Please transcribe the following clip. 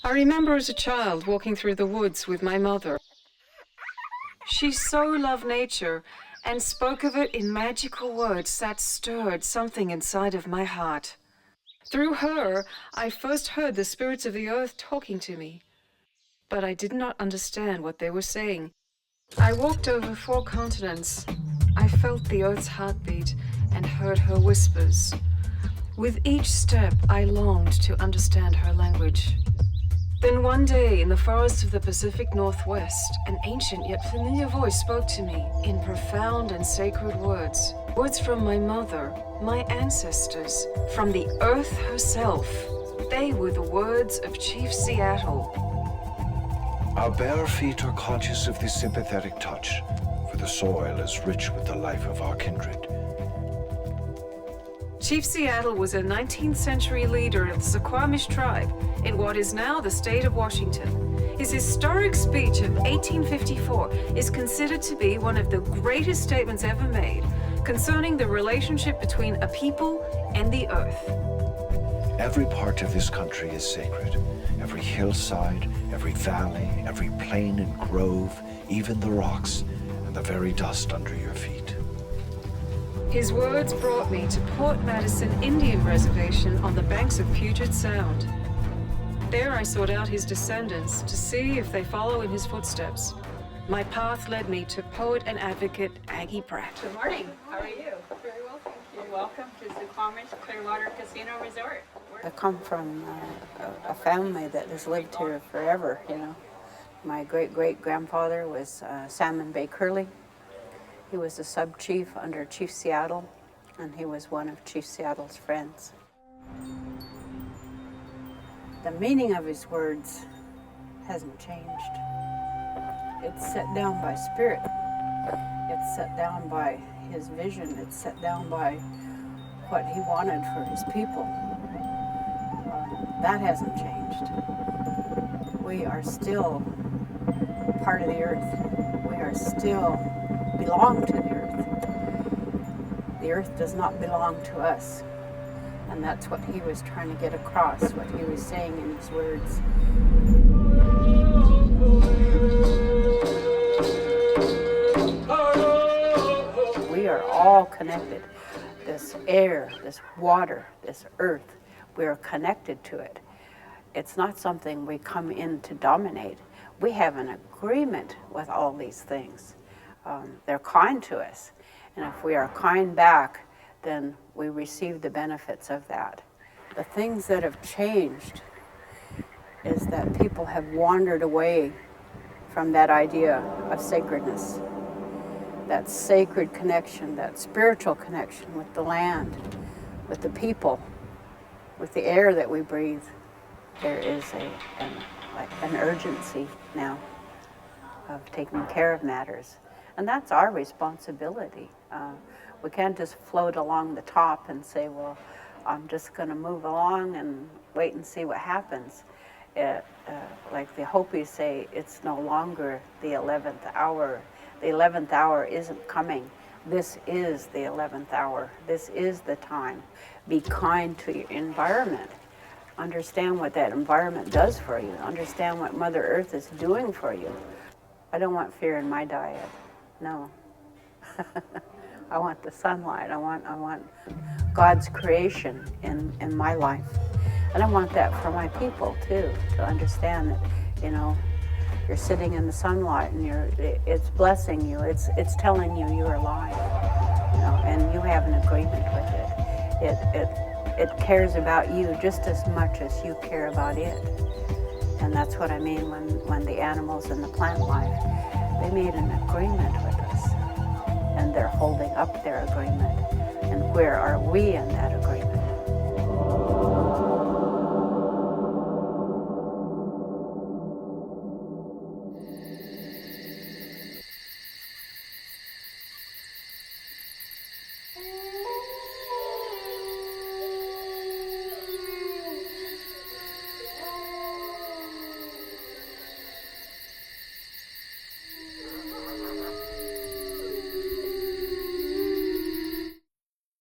I remember as a child walking through the woods with my mother. She so loved nature and spoke of it in magical words that stirred something inside of my heart. Through her, I first heard the spirits of the earth talking to me, but I did not understand what they were saying. I walked over 4 continents. I felt the earth's heartbeat and heard her whispers. With each step, I longed to understand her language. Then one day, in the forests of the Pacific Northwest, an ancient yet familiar voice spoke to me in profound and sacred words. Words from my mother, my ancestors, from the earth herself. They were the words of Chief Seattle. Our bare feet are conscious of the sympathetic touch, for the soil is rich with the life of our kindred. Chief Seattle was a 19th century leader of the Suquamish tribe in what is now the state of Washington. His historic speech of 1854 is considered to be one of the greatest statements ever made concerning the relationship between a people and the earth. Every part of this country is sacred. Every hillside, every valley, every plain and grove, even the rocks, and the very dust under your feet. His words brought me to Port Madison Indian Reservation on the banks of Puget Sound. There I sought out his descendants to see if they follow in his footsteps. My path led me to poet and advocate Aggie Pratt. Good morning. How are you? Very well, thank you. You're welcome to Suquamish Clearwater Casino Resort. I come from a family that has lived here forever, you know. My great-great-grandfather was Salmon Bay Curley. He was a sub-chief under Chief Seattle, and he was one of Chief Seattle's friends. The meaning of his words hasn't changed. It's set down by spirit. It's set down by his vision. It's set down by what he wanted for his people. That hasn't changed. We are still part of the earth. We are still belong to the earth. The earth does not belong to us. And that's what he was trying to get across, what he was saying in his words. We are all connected. This air, this water, this earth, we are connected to it. It's not something we come in to dominate. We have an agreement with all these things. They're kind to us. And if we are kind back, then we receive the benefits of that. The things that have changed is that people have wandered away from that idea of sacredness, that sacred connection, that spiritual connection with the land, with the people, with the air that we breathe. There is an urgency now of taking care of matters. And that's our responsibility. We can't just float along the top and say, well, I'm just going to move along and wait and see what happens. Like the Hopis say, it's no longer the 11th hour. The 11th hour isn't coming. This is the 11th hour. This is the time. Be kind to your environment. Understand what that environment does for you. Understand what Mother Earth is doing for you. I don't want fear in my diet. No. I want the sunlight. I want God's creation in my life. And I want that for my people too, to understand that, you know, you're sitting in the sunlight and it's blessing you. It's telling you you're alive. You know, and you have an agreement with it. It cares about you just as much as you care about it. And that's what I mean when the animals and the plant life, they made an agreement with us. And they're holding up their agreement. And where are we in that agreement?